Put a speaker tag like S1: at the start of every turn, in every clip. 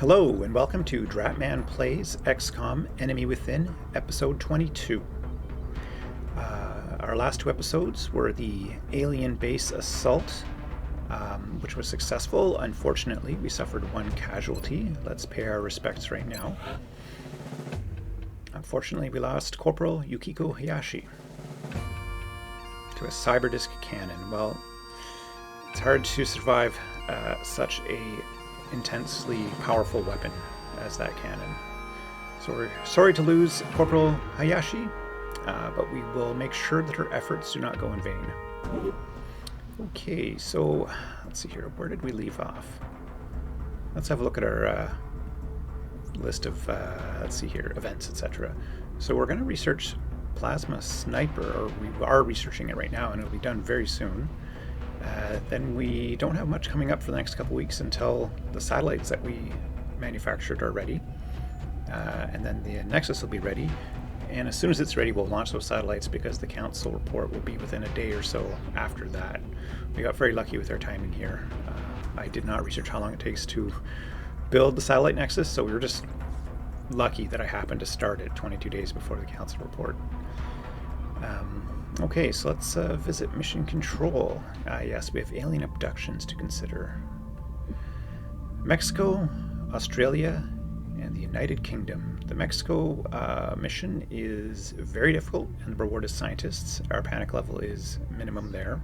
S1: Hello and welcome to Dratman Plays XCOM Enemy Within, episode 22. Our last two episodes were the alien base assault, which was successful. Unfortunately, we suffered one casualty. Let's pay our respects right now. Unfortunately, we lost Corporal Yukiko Hayashi to a cyberdisk cannon. Well, it's hard to survive such a intensely powerful weapon as that cannon. So we're sorry to lose Corporal Hayashi, but we will make sure that her efforts do not go in vain. Okay, so let's see here. Where did we leave off? Let's have a look at our list of, let's see here, events, etc. So we're going to research Plasma Sniper, or we are researching it right now, and it'll be done very soon. Then we don't have much coming up for the next couple weeks until the satellites that we manufactured are ready. And then the Nexus will be ready. And as soon as it's ready, we'll launch those satellites because the council report will be within a day or so after that. We got very lucky with our timing here. I did not research how long it takes to build the satellite Nexus, so we were just lucky that I happened to start it 22 days before the council report. Okay, so let's visit Mission Control. Yes, we have alien abductions to consider. Mexico, Australia, and the United Kingdom. The Mexico mission is very difficult, and the reward is scientists. Our panic level is minimum there.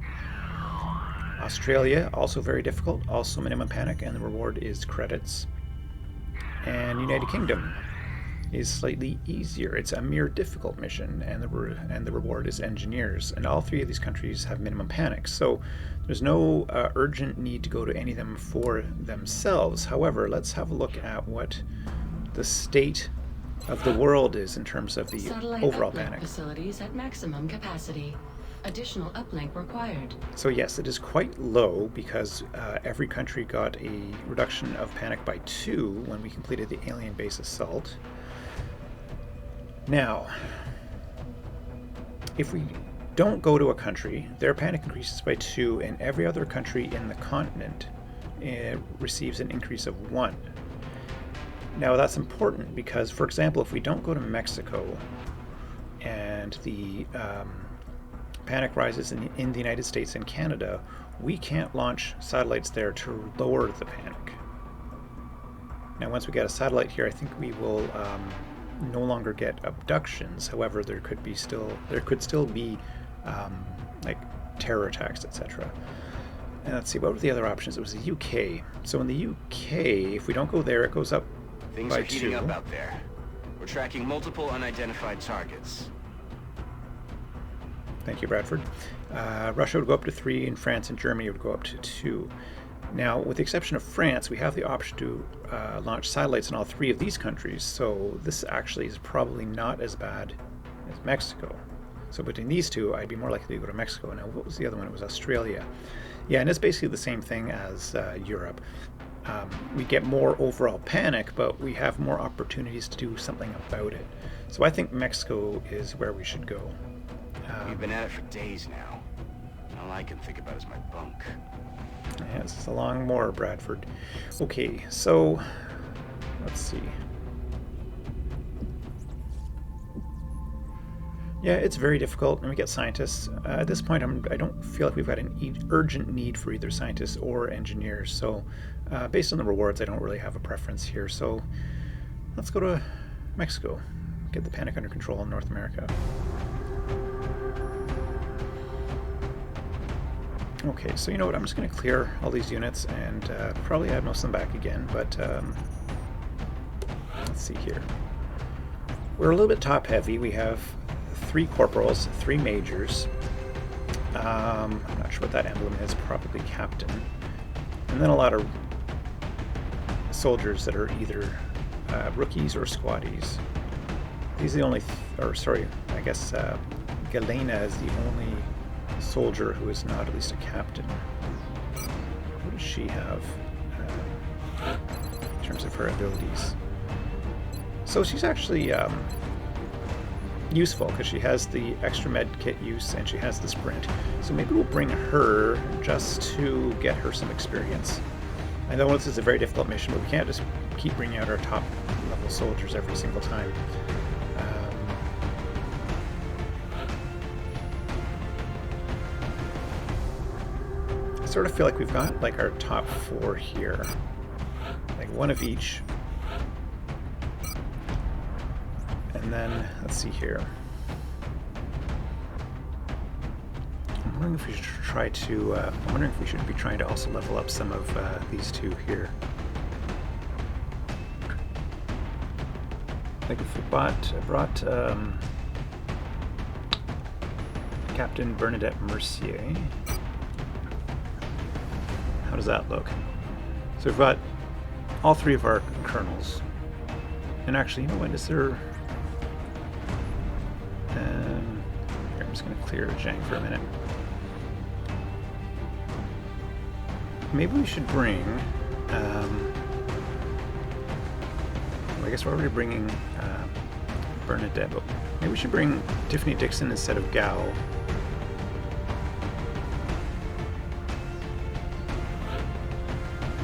S1: Australia, also very difficult, also minimum panic, and the reward is credits. And United Kingdom is slightly easier. It's a mere difficult mission, and the reward is engineers. And all three of these countries have minimum panic, so there's no urgent need to go to any of them for themselves. However, let's have a look at what the state of the world is in terms of the
S2: Satellite
S1: overall
S2: uplink
S1: panic.
S2: Facilities at maximum capacity. Additional uplink required.
S1: So yes, it is quite low because every country got a reduction of panic by 2 when we completed the alien base assault. Now, if we don't go to a country, their panic increases by 2, and every other country in the continent receives an increase of 1. Now, that's important because, for example, if we don't go to Mexico and the panic rises in the United States and Canada, we can't launch satellites there to lower the panic. Now, once we get a satellite here, I think we will no longer get abductions. However, there could still be like terror attacks, etc. And let's see, what were the other options? It was the UK. So in the UK, if we don't go there, it goes up
S3: Things
S1: by
S3: are heating
S1: 2.
S3: up out there. We're tracking multiple unidentified targets.
S1: Thank you, Bradford. Russia would go up to 3, and France and Germany would go up to 2. Now, with the exception of France, we have the option to launch satellites in all 3 of these countries, so this actually is probably not as bad as Mexico. So between these two, I'd be more likely to go to Mexico. Now, what was the other one? It was Australia. Yeah, and it's basically the same thing as Europe. We get more overall panic, but we have more opportunities to do something about it. So I think Mexico is where we should go.
S3: We've been at it for days now. All I can think about is my bunk.
S1: Yeah, this is a long war, Bradford. Okay, so let's see. Yeah, it's very difficult, and we get scientists. At this point, I don't feel like we've got an urgent need for either scientists or engineers. So, based on the rewards, I don't really have a preference here. So, let's go to Mexico, get the panic under control in North America. Okay, so you know what, I'm just going to clear all these units and probably add most of them back again, but let's see here. We're a little bit top heavy. We have 3 corporals, 3 majors. I'm not sure what that emblem is, probably captain. And then a lot of soldiers that are either rookies or squaddies. These are the only, I guess Galena is the only soldier who is not at least a captain. What does she have in terms of her abilities? So she's actually useful because she has the extra med kit use and she has the sprint. So maybe we'll bring her just to get her some experience. I know this is a very difficult mission, but we can't just keep bringing out our top level soldiers every single time. I sort of feel like we've got like our top 4 here, like one of each. And then, let's see here. I'm wondering if we should try to, I'm wondering if we should be trying to also level up some of these two here. Like if we brought Captain Bernadette Mercier. How does that look? So we've got all 3 of our colonels. And actually, you know what, is there... here, I'm just going to clear Zhang for a minute. Maybe we should bring... well, I guess we're already bringing Bernadette, but maybe we should bring Tiffany Dixon instead of Gao.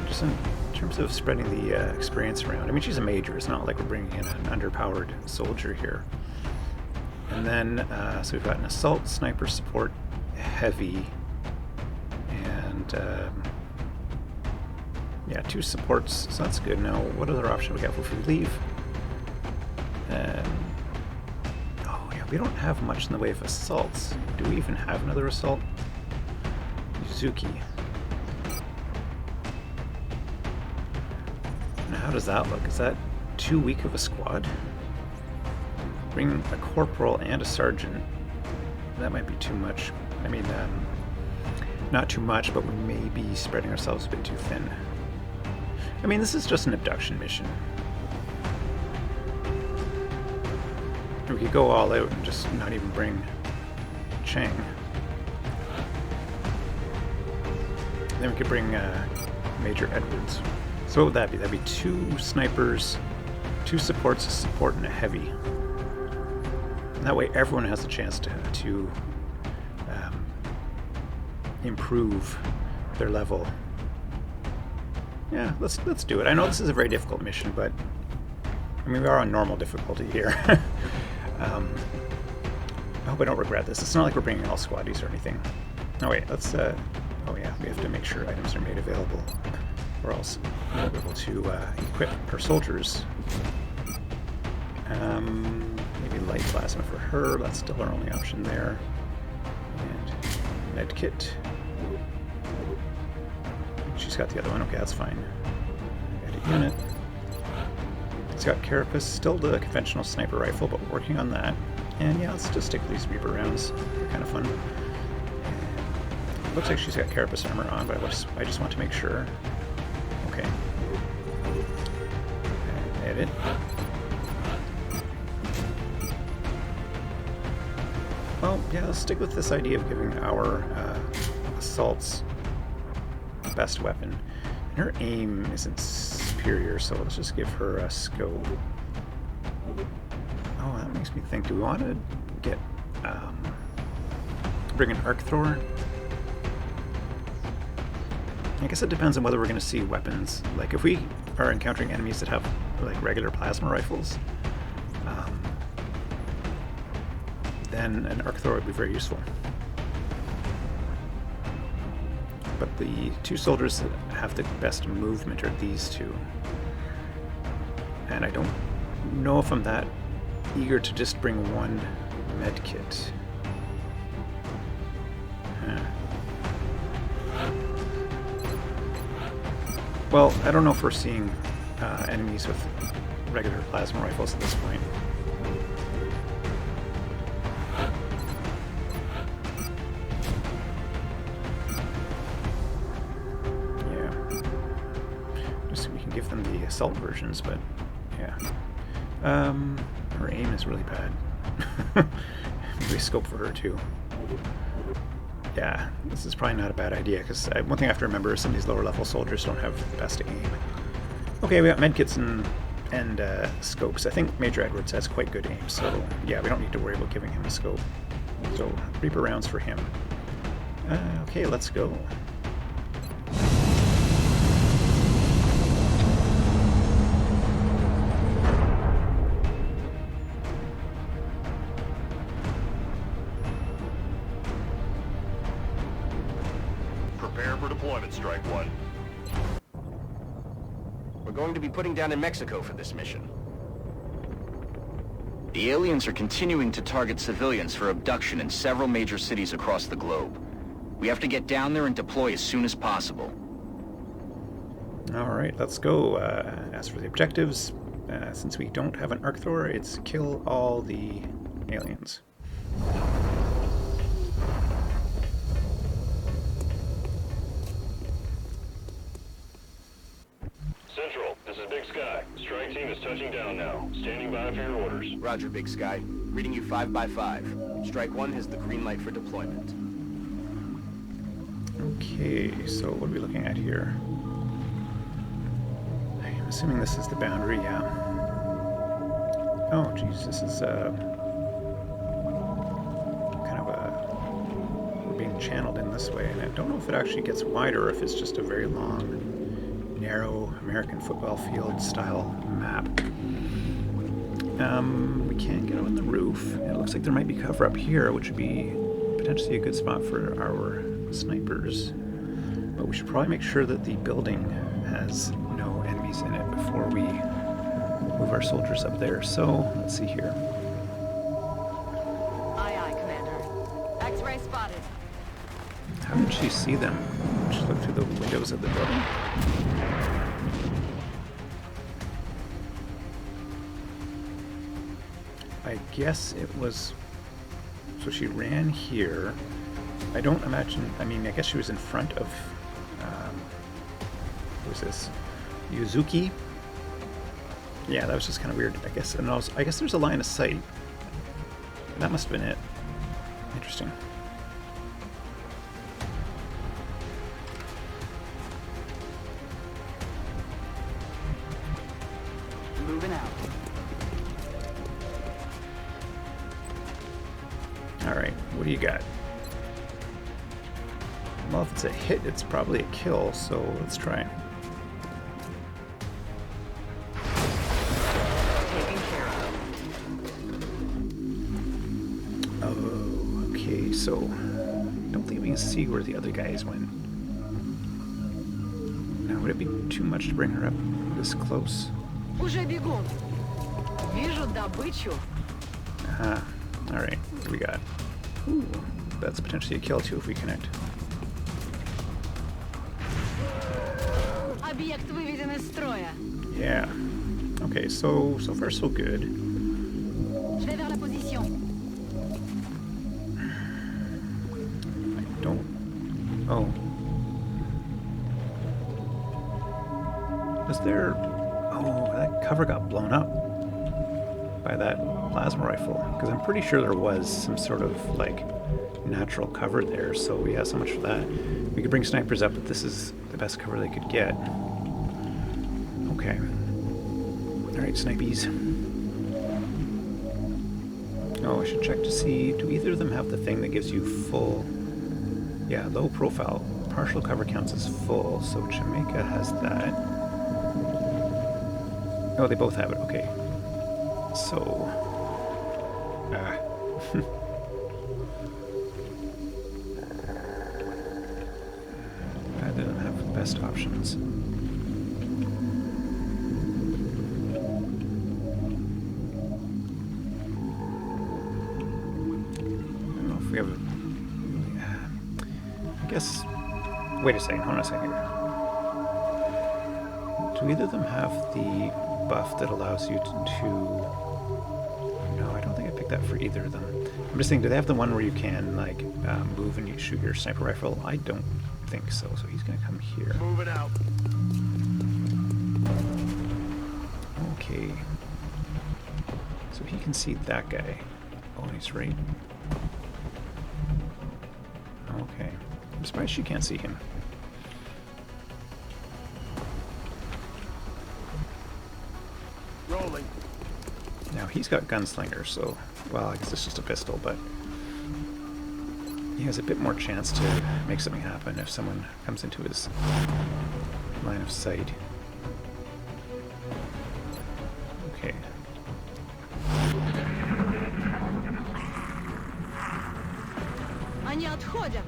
S1: Just in terms of spreading the experience around. I mean, she's a major. It's not like we're bringing in an underpowered soldier here. And then, so we've got an assault, sniper, support, heavy, and yeah, 2 supports, so that's good. Now, what other option we have if we leave? Oh yeah, we don't have much in the way of assaults. Do we even have another assault? Yuzuki. Now, how does that look? Is that too weak of a squad? Bring a corporal and a sergeant. That might be too much. I mean, not too much, but we may be spreading ourselves a bit too thin. I mean, this is just an abduction mission. We could go all out and just not even bring Chang. Then we could bring Major Edwards. So what would that be? That'd be 2 snipers, 2 supports, a support, and a heavy. And that way everyone has a chance to improve their level. Yeah, let's do it. I know this is a very difficult mission, but I mean, we are on normal difficulty here. I hope I don't regret this. It's not like we're bringing all squaddies or anything. Oh wait, let's, oh yeah, we have to make sure items are made available, or else we won't be able to equip our soldiers. Maybe light plasma for her, that's still our only option there. And med kit. She's got the other one, okay, that's fine. Edit unit. It's got Carapace, still the conventional sniper rifle, but we're working on that. And yeah, let's just stick with these Reaper rounds. They're kind of fun. Looks like she's got Carapace armor on, but I just want to make sure. Okay. And edit. Well, yeah, let's stick with this idea of giving our assaults the best weapon. And her aim isn't superior, so let's just give her a scope. Oh, that makes me think, do we want to get, bring an arc thrower? I guess it depends on whether we're going to see weapons. Like, if we are encountering enemies that have, like, regular plasma rifles, then an arc thrower would be very useful. But the 2 soldiers that have the best movement are these 2. And I don't know if I'm that eager to just bring 1 med kit. Well, I don't know if we're seeing enemies with regular plasma rifles at this point. Give them the assault versions, but yeah. Her aim is really bad. Maybe scope for her too. Yeah, this is probably not a bad idea, because one thing I have to remember is some of these lower level soldiers don't have the best aim. Okay, we got medkits and scopes. I think Major Edwards has quite good aim, so yeah, we don't need to worry about giving him a scope. So, Reaper rounds for him. Okay, let's go.
S4: deployment, Strike One.
S3: We're going to be putting down in Mexico for this mission. The aliens are continuing to target civilians for abduction in several major cities across the globe. We have to get down there and deploy as soon as possible.
S1: All right, let's go. As for the objectives, since we don't have an arc thrower, it's kill all the aliens.
S4: Central, this is Big Sky. Strike Team is touching down now. Standing by for your orders.
S3: Roger, Big Sky. Reading you 5 by 5. Strike One has the green light for deployment.
S1: Okay, so what are we looking at here? I'm assuming this is the boundary, yeah. Oh, geez, this is kind of we're being channeled in this way, and I don't know if it actually gets wider or if it's just a very long, narrow American football field style map. We can't get on the roof. It looks like there might be cover up here, which would be potentially a good spot for our snipers. But we should probably make sure that the building has no enemies in it before we move our soldiers up there. So, let's see here.
S5: Aye, aye, Commander. X-ray spotted.
S1: How did she see them? She looked through the windows of the building. I guess it was... So she ran here. I don't imagine... I mean, I guess she was in front of... who was this? Yuzuki? Yeah, that was just kind of weird, I guess. And also, I guess there's a line of sight. That must have been it. Interesting.
S5: Moving out.
S1: Alright, what do you got? Well, if it's a hit, it's probably a kill, so let's try.
S5: Taken care of.
S1: Oh, okay, so I don't think we can see where the other guys went. Now, would it be too much to bring her up this close?
S5: Уже бегун. Вижу добычу.
S1: Aha, alright, what do we got? Ooh, that's potentially a kill too if we connect.
S5: Объект выведен из строя.
S1: Yeah. Okay, so far so good.
S5: Je vais vers la position.
S1: I don't... Oh. Was there... Oh, that cover got blown up by that plasma rifle. Because I'm pretty sure there was some sort of, like, natural cover there. So yeah, so much for that. We could bring snipers up, but this is the best cover they could get. Okay. Alright, snipies. Oh, I should check to see, do either of them have the thing that gives you full... Yeah, low profile. Partial cover counts as full, so Jamaica has that. Oh, they both have it, okay. So... Neither of them have the best options. I don't know if we have a... I guess... Wait a second, hold on a second here. Do either of them have the buff that allows you to... No, I don't think I picked that for either of them. I'm just thinking, do they have the one where you can, like, move and you shoot your sniper rifle? I don't think so, so he's gonna come here.
S4: Moving out.
S1: Okay. So he can see that guy. Oh, he's right. Okay. I'm surprised she can't see him.
S4: Rolling.
S1: Now, he's got gunslinger, so... Well, I guess it's just a pistol, but... He has a bit more chance to make something happen if someone comes into his line of sight. Okay.
S5: Они отходят.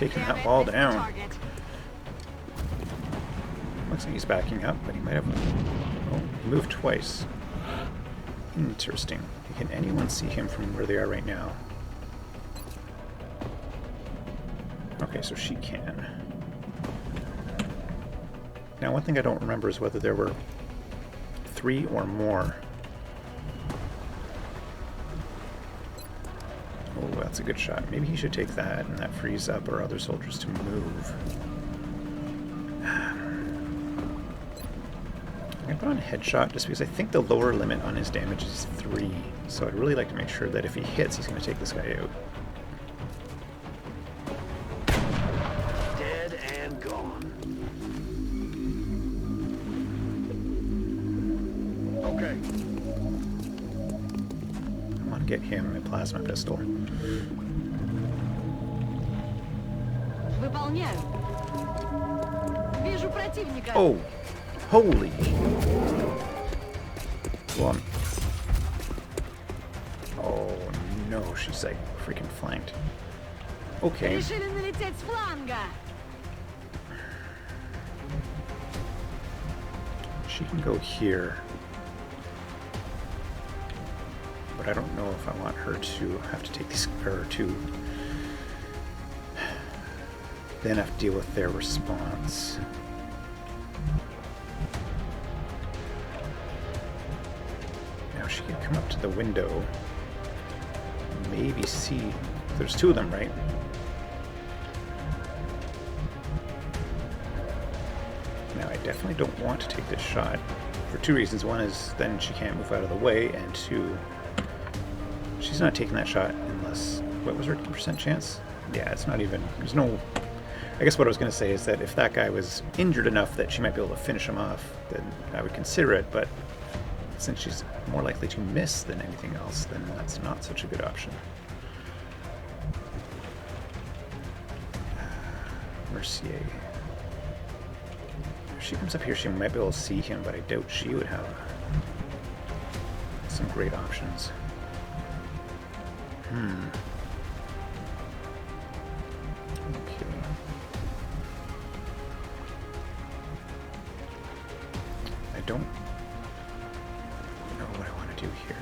S1: taking that wall down. Looks like he's backing up, but he might have... Oh, he moved twice. Interesting. Can anyone see him from where they are right now? Okay, so she can. Now, one thing I don't remember is whether there were 3 or more. Oh, that's a good shot. Maybe he should take that, and that frees up our other soldiers to move. I'm going to put on headshot just because I think the lower limit on his damage is 3. So I'd really like to make sure that if he hits, he's going to take this guy out.
S6: Dead and gone. Okay.
S1: I want to get him a plasma pistol.
S5: Выполняю. Вижу противника.
S1: Oh! Holy! Go on. Oh no, she's like freaking flanked. Okay.
S5: Решили налететь с фланга.
S1: She can go here. But I don't know if I want her to have to take these, or to then have to deal with their response. Now she could come up to the window, maybe see, there's 2 of them, right? Now I definitely don't want to take this shot for 2 reasons. One is then she can't move out of the way, and 2, she's not taking that shot unless, what was her 2% chance? Yeah, it's not even, there's no, I guess what I was going to say is that if that guy was injured enough that she might be able to finish him off, then I would consider it, but since she's more likely to miss than anything else, then that's not such a good option. Mercier. If she comes up here, she might be able to see him, but I doubt she would have some great options. Okay. I don't know what I want to do here.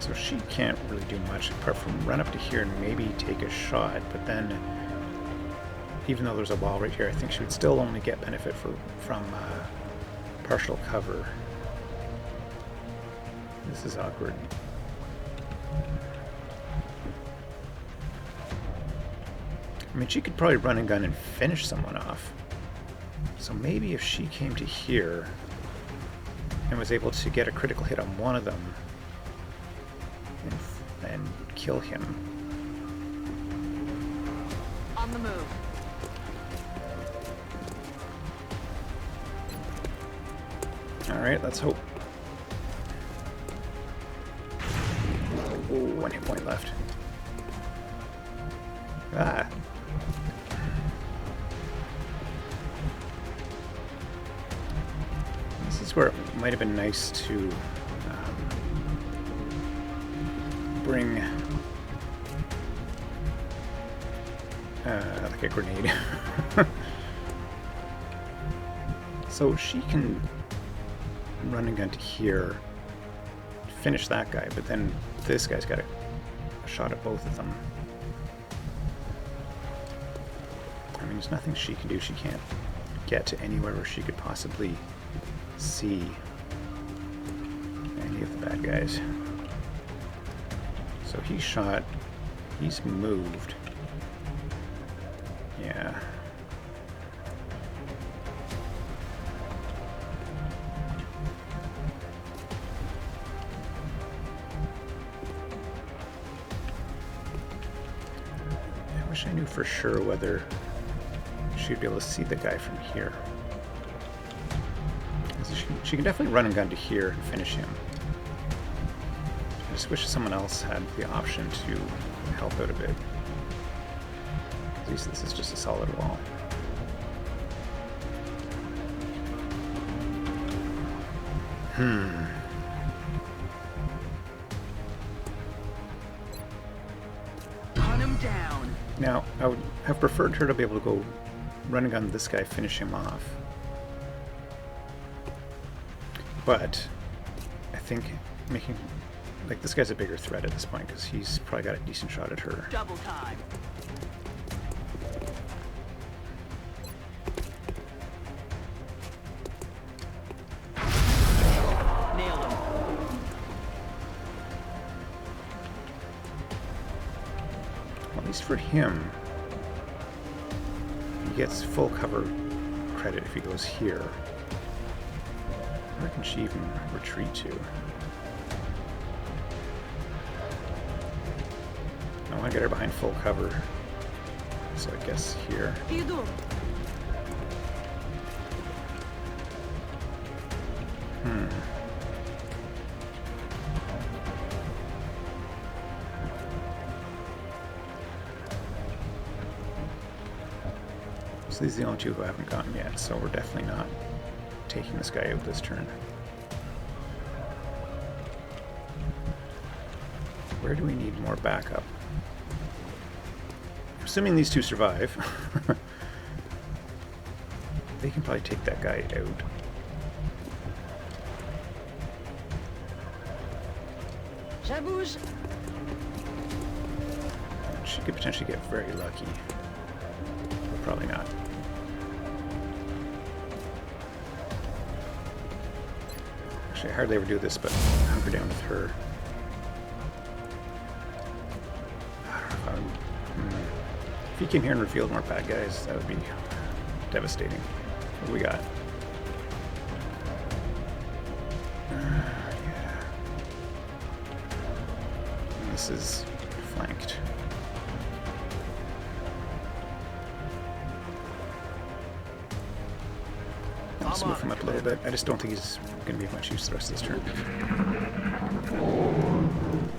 S1: So she can't really do much apart from run up to here and maybe take a shot, but then even though there's a wall right here, I think she would still only get benefit from partial cover. This is awkward. I mean, she could probably run and gun and finish someone off. So maybe if she came to here and was able to get a critical hit on one of them and kill him.
S5: On the move.
S1: Alright, let's hope. Oh, 1 hit point left. Ah. This is where it might have been nice to bring like a grenade. So she can run and gun to here, finish that guy, but then this guy's got a shot at both of them. I mean, there's nothing she can do. She can't get to anywhere where she could possibly see any of the bad guys. So he's shot. He's moved. Yeah. I wish I knew for sure whether she'd be able to see the guy from here. She can definitely run and gun to here and finish him. I just wish someone else had the option to help out a bit. At least this is just a solid wall.
S6: Hunt him down.
S1: Now, I would have preferred her to be able to go run and gun this guy, finish him off. But I think making... Like, this guy's a bigger threat at this point, because he's probably got a decent shot at her.
S6: Double time. Nailed him.
S1: Well, at least for him, he gets full cover credit if he goes here. Where can she even retreat to? I want to get her behind full cover, so I guess here.
S5: Иду.
S1: So these are the only two who haven't gotten yet, so we're definitely not taking this guy out this turn. Where do we need more backup? Assuming these two survive, they can probably take that guy out.
S5: Je bouge.
S1: She could potentially get very lucky. But probably not. Actually, I hardly ever do this, but hunker down with her. If he came here and revealed more bad guys, that would be devastating. What do we got? Yeah. And this is flanked. Let's move him up a little bit. I just don't think he's going to be of much use the rest of this turn.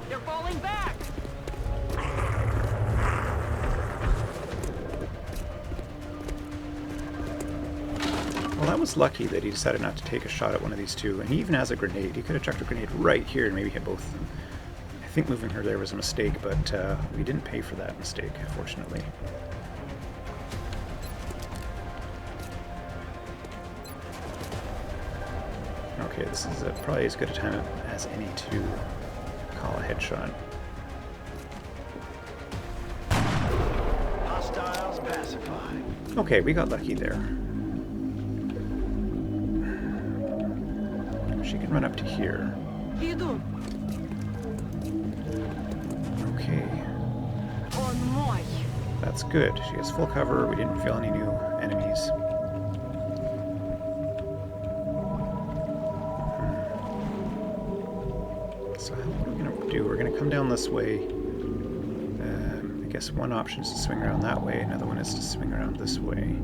S6: They're falling back.
S1: Well, that was lucky that he decided not to take a shot at one of these two, and he even has a grenade. He could have chucked a grenade right here and maybe hit both of them. I think moving her there was a mistake, but we didn't pay for that mistake, fortunately. Okay, this is probably as good a time as any to call a headshot.
S6: Hostiles pacified.
S1: Okay, we got lucky there. She can run up to here.
S5: Иду.
S1: Okay,
S5: Он мой.
S1: that's good. She has full cover. We didn't feel any new enemies. So what are we going to do? We're going to come down this way. I guess one option is to swing around that way. Another one is to swing around this way.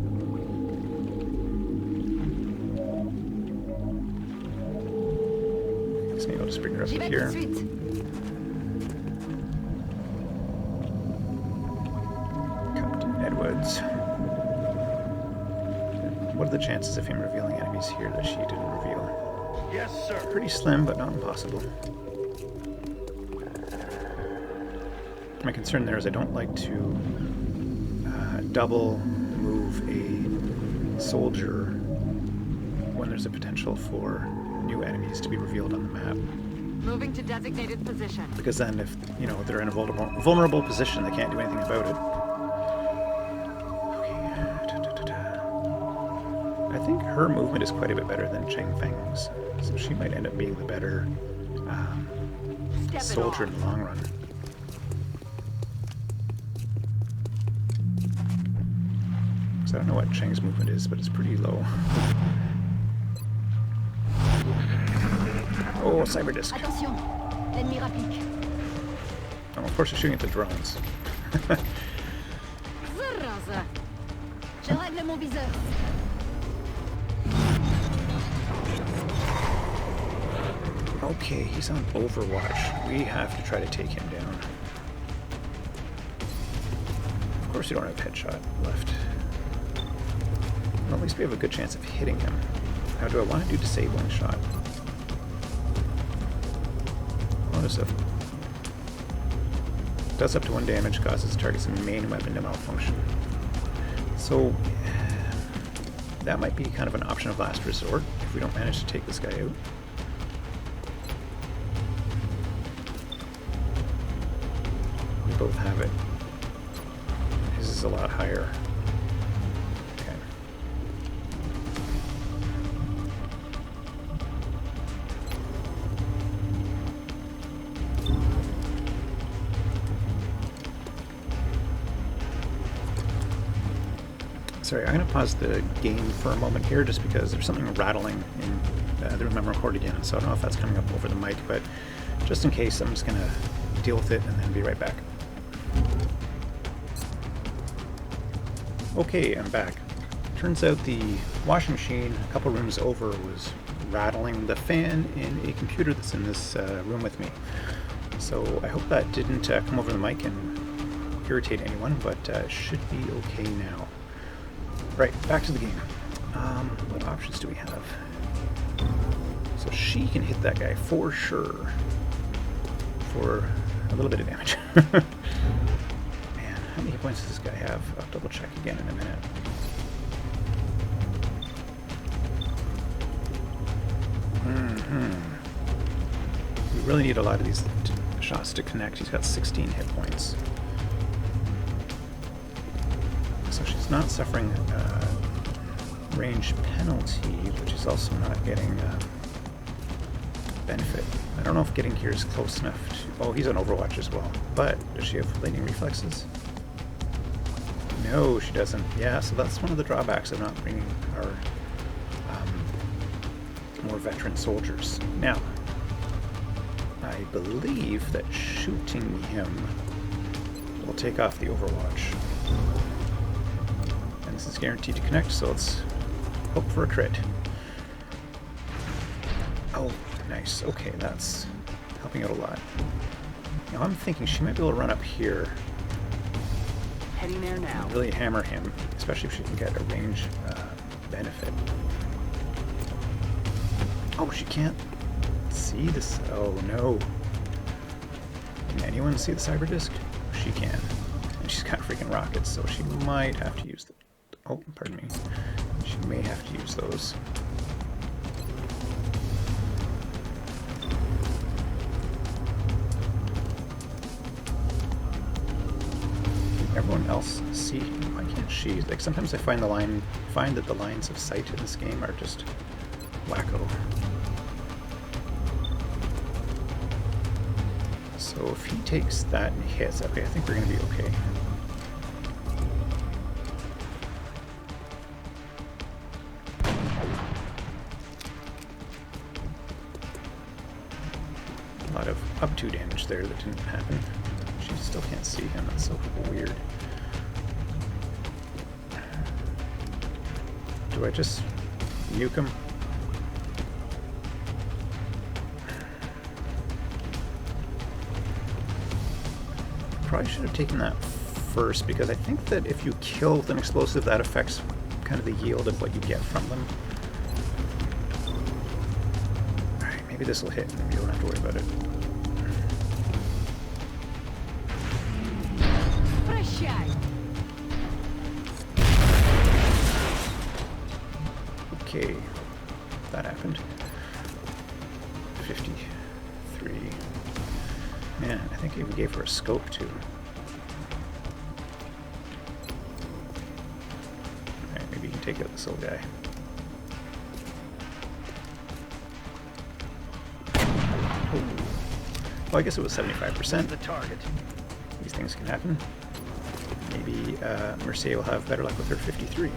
S1: Maybe I'll just bring her up
S5: J'y vais tout
S1: here.
S5: de suite.
S1: Captain Edwards. What are the chances of him revealing enemies here that she didn't reveal?
S6: Yes, sir.
S1: Pretty slim, but not impossible. My concern there is I don't like to double move a soldier when there's a potential for new enemies to be revealed on the map.
S5: Moving to designated position.
S1: Because then if, you know, they're in a vulnerable position, they can't do anything about it. Okay. I think her movement is quite a bit better than Cheng Feng's, so she might end up being the better
S5: Step it
S1: soldier
S5: off.
S1: in the long run. So I don't know what Cheng's movement is, but it's pretty low. Oh, cyber disc.
S5: Attention, l'ennemi rapplique.
S1: Oh, of course, they're shooting at the drones.
S5: Зараза. Je règle mon viseur.
S1: Okay, he's on Overwatch. We have to try to take him down. Of course, we don't have headshot left. Well, at least we have a good chance of hitting him. Now, do I want to do disabling shot? bonus of does up to 1 damage, causes target's main weapon to malfunction. So that might be kind of an option of last resort if we don't manage to take this guy out. We both have it. His is a lot higher. Okay. Sorry, I'm going to pause the game for a moment here just because there's something rattling in the room I'm recording in, so I don't know if that's coming up over the mic, but just in case, I'm just going to deal with it and then be right back. Okay, I'm back. Turns out the washing machine a couple rooms over was rattling the fan in a computer that's in this room with me. So I hope that didn't come over the mic and irritate anyone, but it should be okay now. Right, back to the game. What options do we have? So she can hit that guy for sure. For a little bit of damage. Man, how many hit points does this guy have? I'll double check again in a minute. We really need a lot of these shots to connect. He's got 16 hit points. So she's not suffering range penalty, but she's also not getting benefit. I don't know if getting here is close enough to... Oh, he's on Overwatch as well. But does she have lightning reflexes? No, she doesn't. Yeah, so that's one of the drawbacks of not bringing our more veteran soldiers. Now, I believe that shooting him will take off the Overwatch. And this is guaranteed to connect, so let's hope for a crit. Oh, nice. Okay, that's helping out a lot. Now I'm thinking she might be able to run up here.
S6: Heading there now.
S1: Really hammer him, especially if she can get a range benefit. Oh, she can't see this. Oh no. Can anyone see the cyber disc? She can. And she's got freaking rockets, so she might have to use the... Oh, pardon me. She may have to use those. Can everyone else see? Why can't she? Like sometimes I find that the lines of sight in this game are just wacko. So if he takes that and hits, okay, I think we're gonna be okay. A lot of up 2 damage there that didn't happen. She still can't see him, that's so weird. Do I just nuke him? Probably should have taken that first, because I think that if you kill with an explosive, that affects kind of the yield of what you get from them. Alright, maybe this will hit and you don't have to worry about it. Okay, that happened. 53. Man, I think I even gave her a scope too. Alright, maybe you can take out this little guy. Oh. Well, I guess it was 75%.
S6: The target.
S1: These things can happen. Maybe Mercier will have better luck with her 53.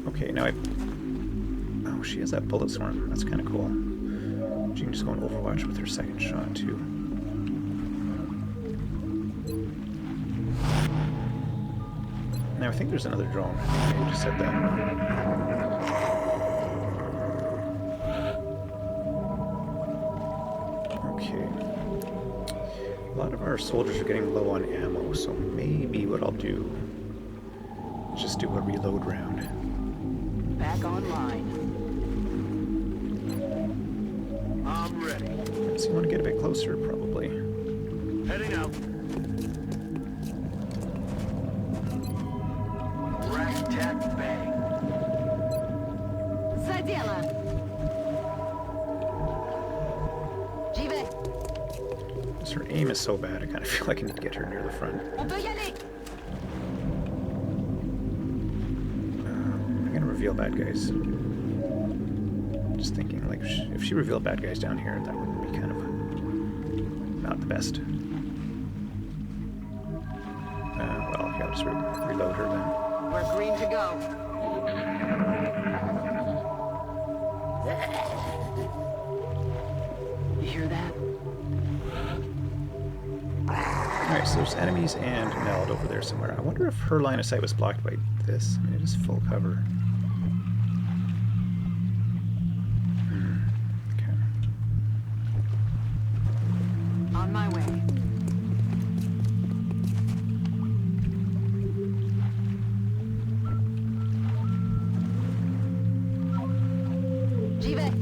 S1: Okay, now oh, she has that bullet swarm. That's kind of cool. She can just go on Overwatch with her second shot, too. Now, I think there's another drone. I think I just said that. Okay. A lot of our soldiers are getting low on ammo, so maybe what I'll do is just do a reload round.
S6: Back online.
S1: So you want to get a bit closer, probably.
S4: Heading out.
S6: Rack, tack, bang.
S5: За дело! J'y vais!
S1: Because her aim is so bad, I kind of feel like I need to get her near the front.
S5: On peut y aller!
S1: I'm gonna reveal bad guys. Just thinking, like, if she revealed bad guys down here, that would be kind of not the best. Well, okay, I'll just reload her then.
S5: We're green to go.
S6: You hear that?
S1: Alright, so there's enemies and Meld over there somewhere. I wonder if her line of sight was blocked by this. I mean, it is full cover. Okay.
S5: On my way. J'y vais!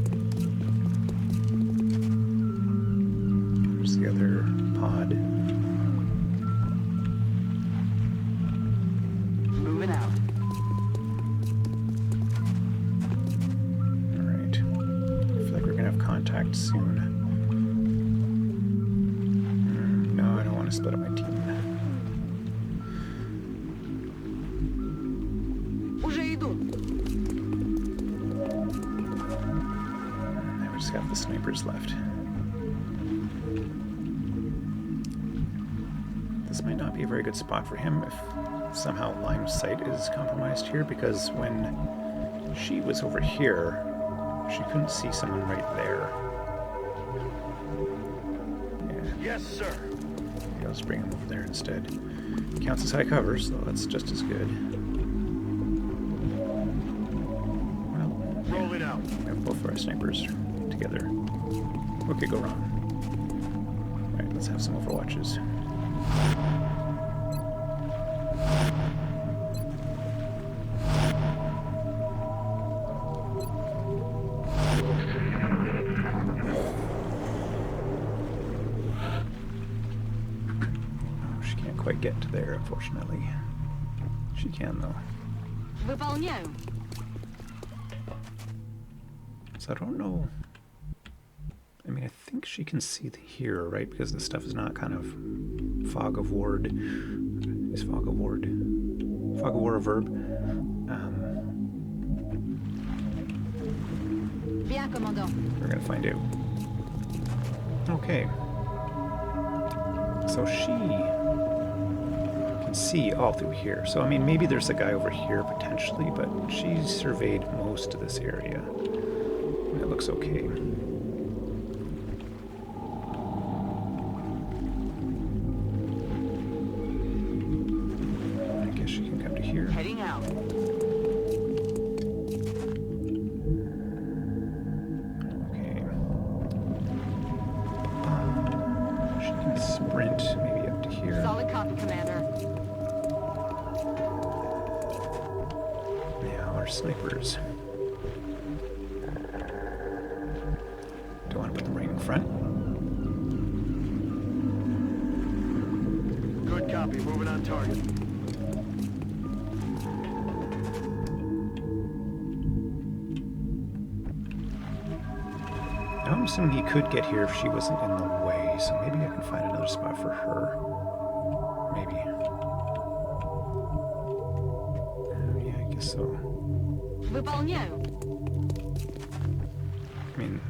S1: There's the other pod.
S6: Moving out.
S1: Alright. I feel like we're gonna have contact soon. No, I don't want to split up my team.
S5: Уже иду!
S1: Now we just have the snipers left. This might not be a very good spot for him if somehow line of sight is compromised here, because when she was over here, she couldn't see someone right there. Yeah,
S4: Yes, sir.
S1: maybe I'll just bring him over there instead. Counts as high cover, so that's just as good. Well,
S4: Rolling out.
S1: we have both of our snipers together. What could go wrong? Alright, let's have some overwatches. Oh, she can't quite get to there, unfortunately. She can, though.
S5: Выполняю!
S1: So I don't know. I mean, I think she can see here, right? Because the stuff is not kind of fog of ward. Is fog of ward? Fog of war a verb?
S5: Bien, commandant.
S1: We're gonna find out. Okay. So she can see all through here. So I mean, maybe there's a guy over here potentially, but she's surveyed most of this area. And it looks okay. I guess she can come to here.
S6: Heading out.
S1: Okay. She can sprint maybe up to here.
S5: Solid copy, Commander.
S1: Now our snipers. Don't want to put them right in front.
S4: Good copy. Moving on target.
S1: Now I'm assuming he could get here if she wasn't in the way, so maybe I can find another spot for her. Maybe. Yeah, I guess so.
S5: Выполняю!
S1: I mean,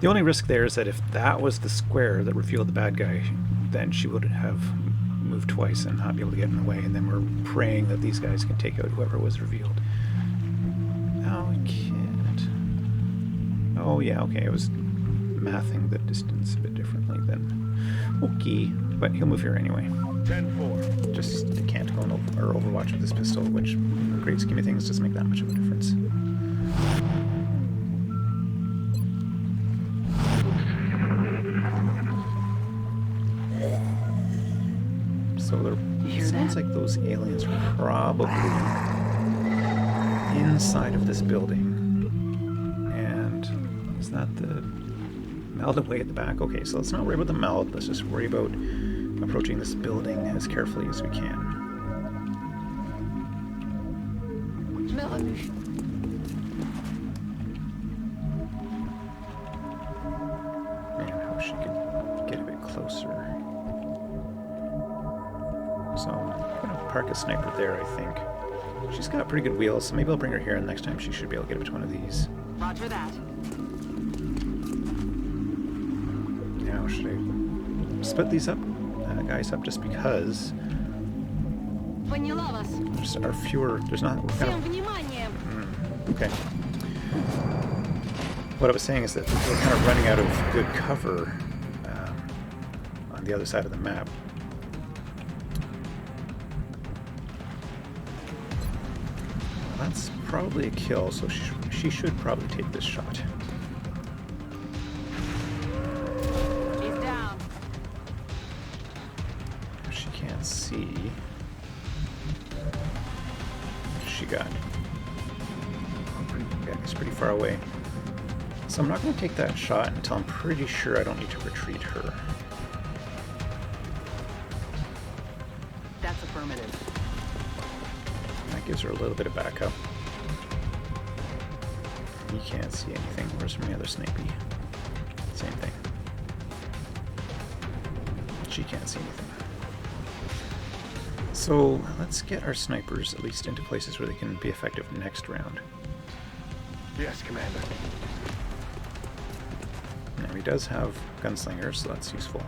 S1: the only risk there is that if that was the square that revealed the bad guy, then she would have moved twice and not be able to get in the way, and then we're praying that these guys can take out whoever was revealed. No, we can't. Oh yeah, okay, I was mathing the distance a bit differently then. Okay, but he'll move here anyway.
S4: 10-4.
S1: Just can't go in or Overwatch with this pistol, which in the great scheme of things doesn't make that much of a difference. So
S6: hear
S1: it sounds
S6: that?
S1: like those aliens are probably inside of this building. And is that the Meld away at the back. Okay, so let's not worry about the meld. Let's just worry about approaching this building as carefully as we can.
S5: Je me remue.
S1: Man, I wish she could get a bit closer. So I'm going to park a sniper there, I think. She's got pretty good wheels, so maybe I'll bring her here, and next time she should be able to get up to one of these.
S5: Roger that.
S1: Now, should I split these up, guys up, just because
S5: When you love us.
S1: there's are fewer, there's not, we're kind
S5: Всем
S1: of,
S5: внимание.
S1: okay. What I was saying is that we're kind of running out of good cover on the other side of the map. Well, that's probably a kill, so she should probably take this shot.
S5: He's down.
S1: She can't see. She got. Yeah, it's pretty far away. So I'm not going to take that shot until I'm pretty sure I don't need to retreat her.
S6: That's affirmative.
S1: That gives her a little bit of backup. You can't see anything. Where's my other snipey? Same thing. She can't see anything. So let's get our snipers at least into places where they can be effective next round.
S6: Yes, Commander.
S1: Now he does have gunslingers, so that's useful.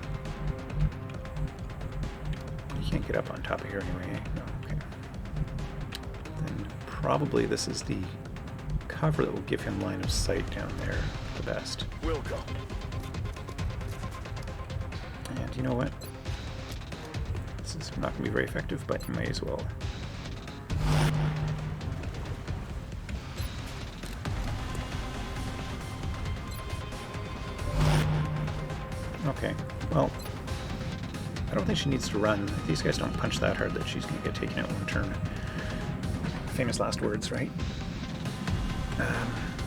S1: You can't get up on top of here anyway, eh? No, okay. Then probably this is the cover that will give him line of sight down there the best.
S6: We'll go.
S1: And you know what? This is not going to be very effective, but you may as well. Okay, well, I don't think she needs to run. These guys don't punch that hard that she's going to get taken out in one turn. Famous last words, right?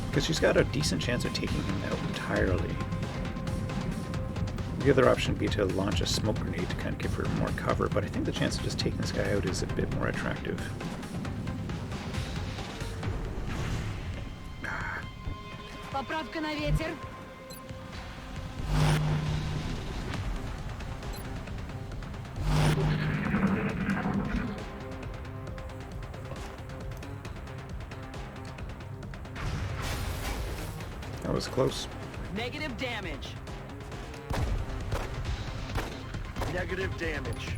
S1: Because she's got a decent chance of taking him out entirely. The other option would be to launch a smoke grenade to kind of give her more cover, but I think the chance of just taking this guy out is a bit more attractive.
S5: Поправка на ветер.
S1: That was close.
S6: Negative damage. Negative damage.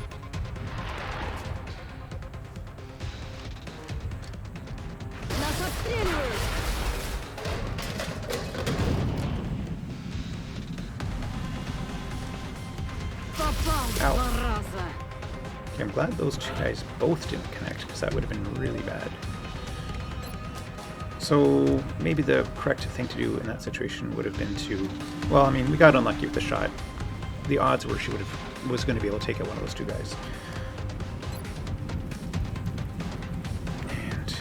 S5: Нас обстреливают. Попал,
S1: Ow.
S5: зараза.
S1: Okay, I'm glad those two guys both didn't connect, because that would have been really bad. So maybe the correct thing to do in that situation would have been to, well, I mean, we got unlucky with the shot. The odds were she was going to be able to take out one of those two guys. And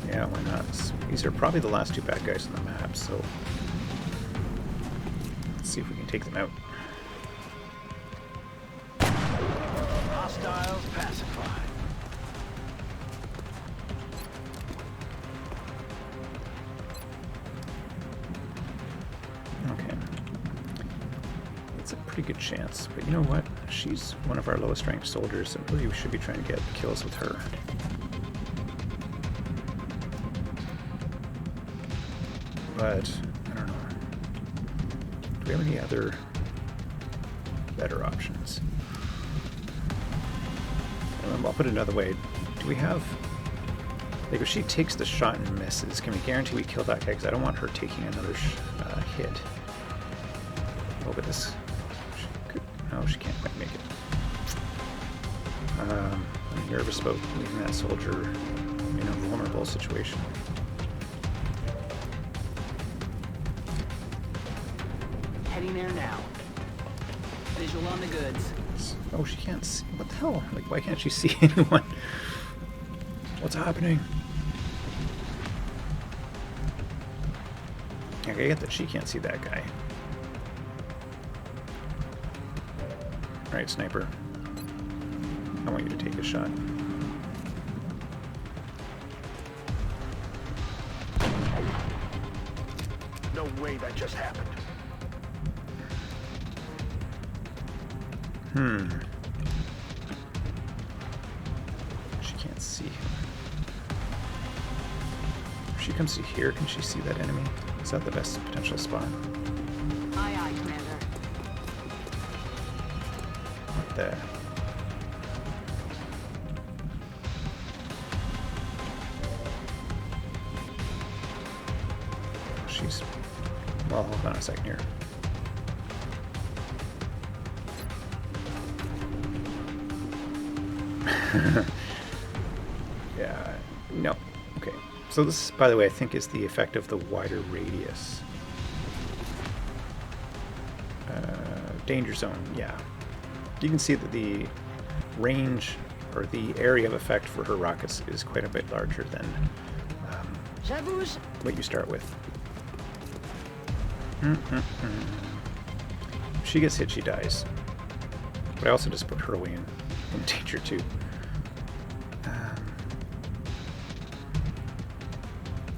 S1: yeah, why not? These are probably the last two bad guys on the map, so let's see if we can take them out.
S6: Hostiles pacified.
S1: Okay. It's a pretty good chance, but you know what? She's one of our lowest ranked soldiers, and really we should be trying to get kills with her. But, I don't know. Do we have any other better options? I'll put it another way. Do we have... Like, if she takes the shot and misses, can we guarantee we kill that guy? Because I don't want her taking another hit. Oh, but this... No, she can't quite make it. I'm nervous about leaving that soldier in a vulnerable situation.
S6: Heading there now. Visual on the goods.
S1: Oh, she can't see. What the hell? Like, why can't she see anyone? What's happening? I get that she can't see that guy. Alright, sniper. I want you to take a shot.
S7: No way that just happened.
S1: She can't see. If she comes to here, can she see that enemy? Is that the best potential spot?
S5: Aye, aye, Commander.
S1: Right there. She's... Well, hold on a second here. Yeah, no. Okay. So this, by the way, I think is the effect of the wider radius. Danger zone, yeah. You can see that the range, or the area of effect for her rockets is quite a bit larger than what you start with. If she gets hit, she dies. But I also just put her away in danger too.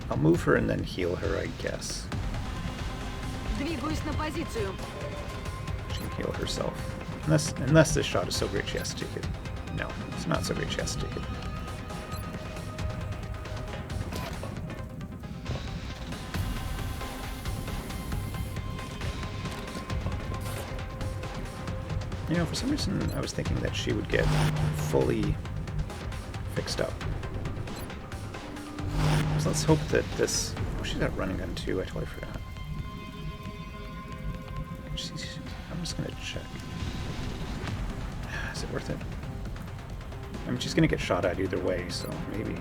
S1: I'll move her and then heal her, I guess.
S5: Двигаюсь на позицию.
S1: She can heal herself. Unless this shot is so great she has to take it. No, it's not so great she has to take it. You know, for some reason I was thinking that she would get fully fixed up. So let's hope that this... Oh, she's got a running gun too, I totally forgot. I'm just gonna check. Is it worth it? I mean, she's gonna get shot at either way, so maybe.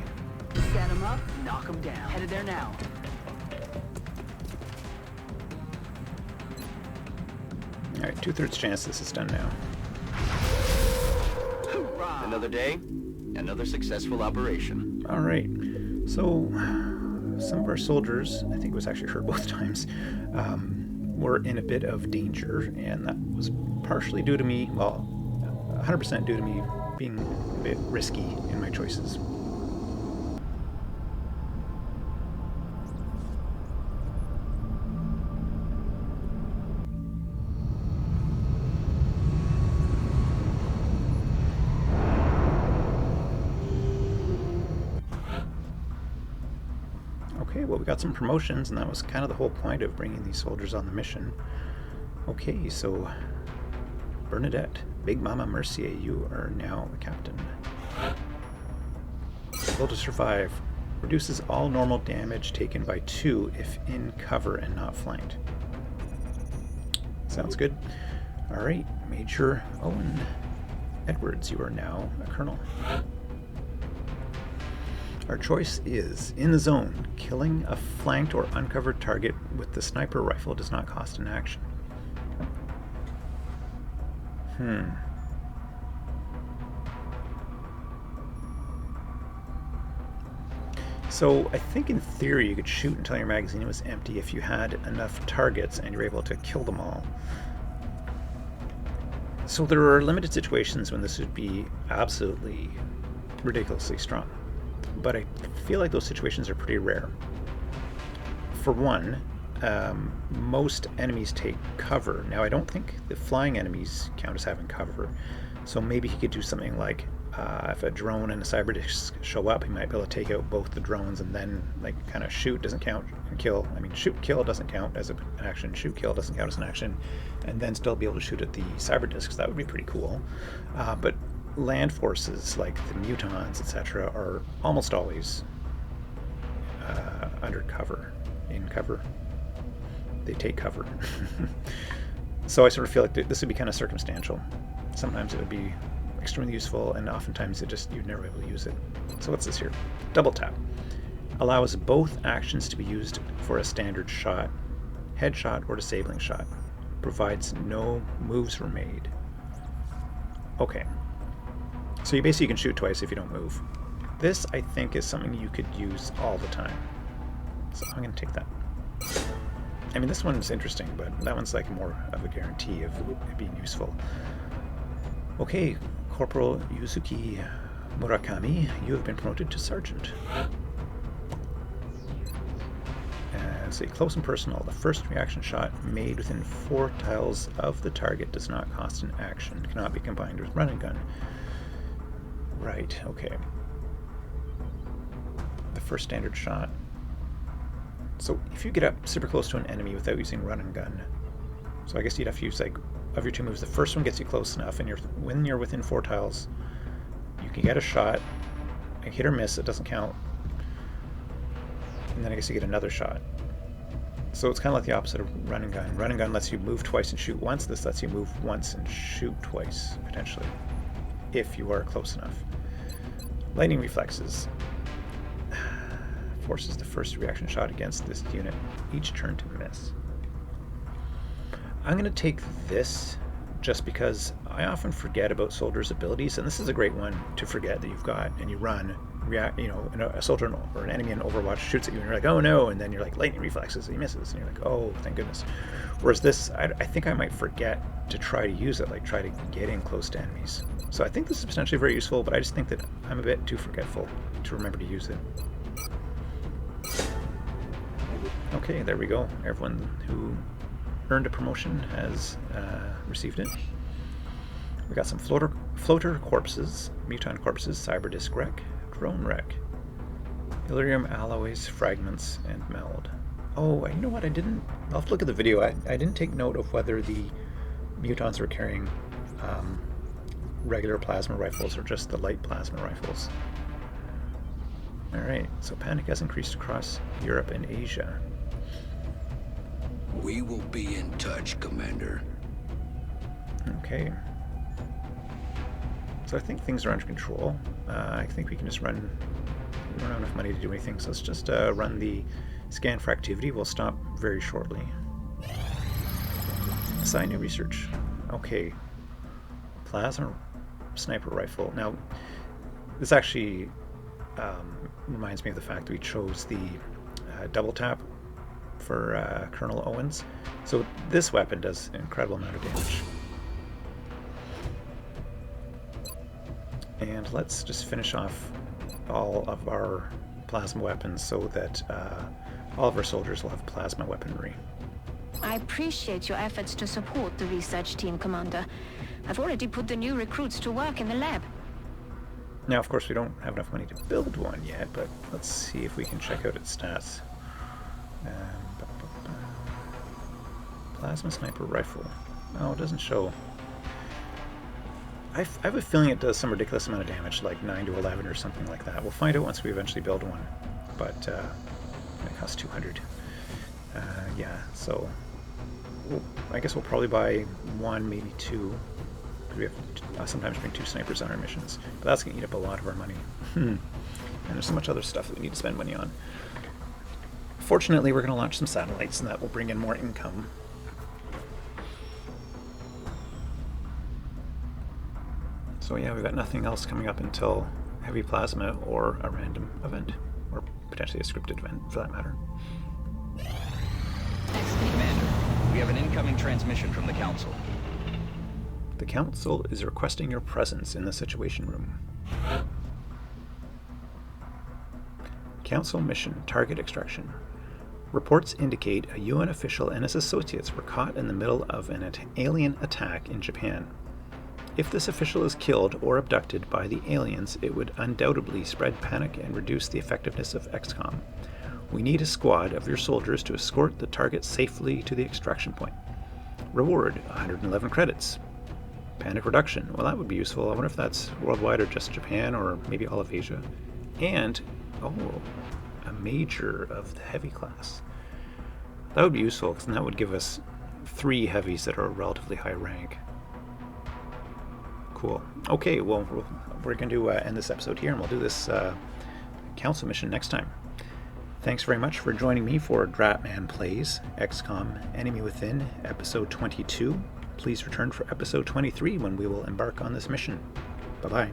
S6: Set him up, knock him down. Headed there now.
S1: Alright, 2/3 chance this is done now.
S6: Hoorah!
S3: Another day, another successful operation.
S1: Alright, so some of our soldiers, I think it was actually her both times, were in a bit of danger, and that was partially due to me, well, 100% due to me being a bit risky in my choices. Okay, well, we got some promotions, and that was kind of the whole point of bringing these soldiers on the mission. Okay, so Bernadette, Big Mama Mercier, you are now the captain. Able to survive. Reduces all normal damage taken by 2 if in cover and not flanked. Sounds good. Alright, Major Owen Edwards, you are now a colonel. Our choice is in the zone. Killing a flanked or uncovered target with the sniper rifle does not cost an action. So I think in theory you could shoot until your magazine was empty if you had enough targets and you're able to kill them all. So there are limited situations when this would be absolutely ridiculously strong. But I feel like those situations are pretty rare. For one, most enemies take cover. Now, I don't think the flying enemies count as having cover, so maybe he could do something like if a drone and a cyber disc show up, he might be able to take out both the drones and then like kind of shoot doesn't count and kill. I mean, shoot kill doesn't count as an action, shoot kill doesn't count as an action, and then still be able to shoot at the cyber discs. That would be pretty cool. But land forces like the mutons, etc., are almost always under cover, in cover. They take cover. So I sort of feel like this would be kind of circumstantial. Sometimes it would be extremely useful, and oftentimes you'd never be able to use it. So what's this here? Double tap. Allows both actions to be used for a standard shot, headshot, or disabling shot. Provides no moves were made. Okay. So you basically can shoot twice if you don't move. This, I think, is something you could use all the time. So I'm going to take that. I mean, this one's interesting, but that one's like more of a guarantee of it being useful. Okay, Corporal Yuzuki Murakami, you have been promoted to Sergeant. As a close and personal, the first reaction shot made within 4 tiles of the target does not cost an action, cannot be combined with run and gun. Right, okay. The first standard shot. So if you get up super close to an enemy without using run and gun, so I guess you'd have to use, like, of your 2 moves, the first one gets you close enough, and when you're within 4 tiles, you can get a shot, a hit or miss, it doesn't count, and then I guess you get another shot. So it's kind of like the opposite of run and gun. Run and gun lets you move twice and shoot once. This lets you move once and shoot twice, potentially, if you are close enough. Lightning reflexes. Forces the first reaction shot against this unit each turn to miss. I'm going to take this just because I often forget about soldiers' abilities, and this is a great one to forget that you've got, and you run, react, you know, and a soldier or an enemy in Overwatch shoots at you and you're like, oh no, and then you're like, lightning reflexes, and he misses, and you're like, oh, thank goodness. Whereas this, I think I might forget to try to use it, like try to get in close to enemies. So I think this is potentially very useful, but I just think that I'm a bit too forgetful to remember to use it. Okay, there we go. Everyone who earned a promotion has received it. We got some floater corpses, muton corpses, cyber disc wreck, drone wreck, Illyrium alloys, fragments, and meld. Oh, you know what? I'll have to look at the video. I didn't take note of whether the mutons were carrying regular plasma rifles or just the light plasma rifles. Alright, so panic has increased across Europe and Asia.
S8: We will be in touch, Commander.
S1: Okay. So I think things are under control. I think we can just run. We don't have enough money to do anything, so let's just run the scan for activity. We'll stop very shortly. Assign new research. Okay. Plasma sniper rifle. Now, this actually reminds me of the fact that we chose the double tap for Colonel Owens. So this weapon does an incredible amount of damage. And let's just finish off all of our plasma weapons so that all of our soldiers will have plasma weaponry.
S9: I appreciate your efforts to support the research team, Commander. I've already put the new recruits to work in the lab.
S1: Now, of course, we don't have enough money to build one yet, but let's see if we can check out its stats. Plasma sniper rifle. Oh, it doesn't show. I have a feeling it does some ridiculous amount of damage, like 9 to 11 or something like that. We'll find out once we eventually build one, but it costs 200. Yeah, so I guess we'll probably buy 1, maybe 2. We have to sometimes bring 2 snipers on our missions, but that's going to eat up a lot of our money. And there's so much other stuff that we need to spend money on. Fortunately, we're going to launch some satellites, and that will bring in more income. So yeah, we've got nothing else coming up until heavy plasma or a random event, or potentially a scripted event for that matter.
S3: Commander, we have an incoming transmission from the Council.
S1: The Council is requesting your presence in the Situation Room. Council mission, target extraction. Reports indicate a UN official and his associates were caught in the middle of an alien attack in Japan. If this official is killed or abducted by the aliens, it would undoubtedly spread panic and reduce the effectiveness of XCOM. We need a squad of your soldiers to escort the target safely to the extraction point. Reward, 111 credits. Panic reduction. Well, that would be useful. I wonder if that's worldwide or just Japan or maybe all of Asia. And, a major of the heavy class. That would be useful because then that would give us 3 heavies that are relatively high rank. Cool. Okay, well, we're going to end this episode here, and we'll do this council mission next time. Thanks very much for joining me for Dratman Plays XCOM Enemy Within, episode 22. Please return for episode 23 when we will embark on this mission. Bye-bye.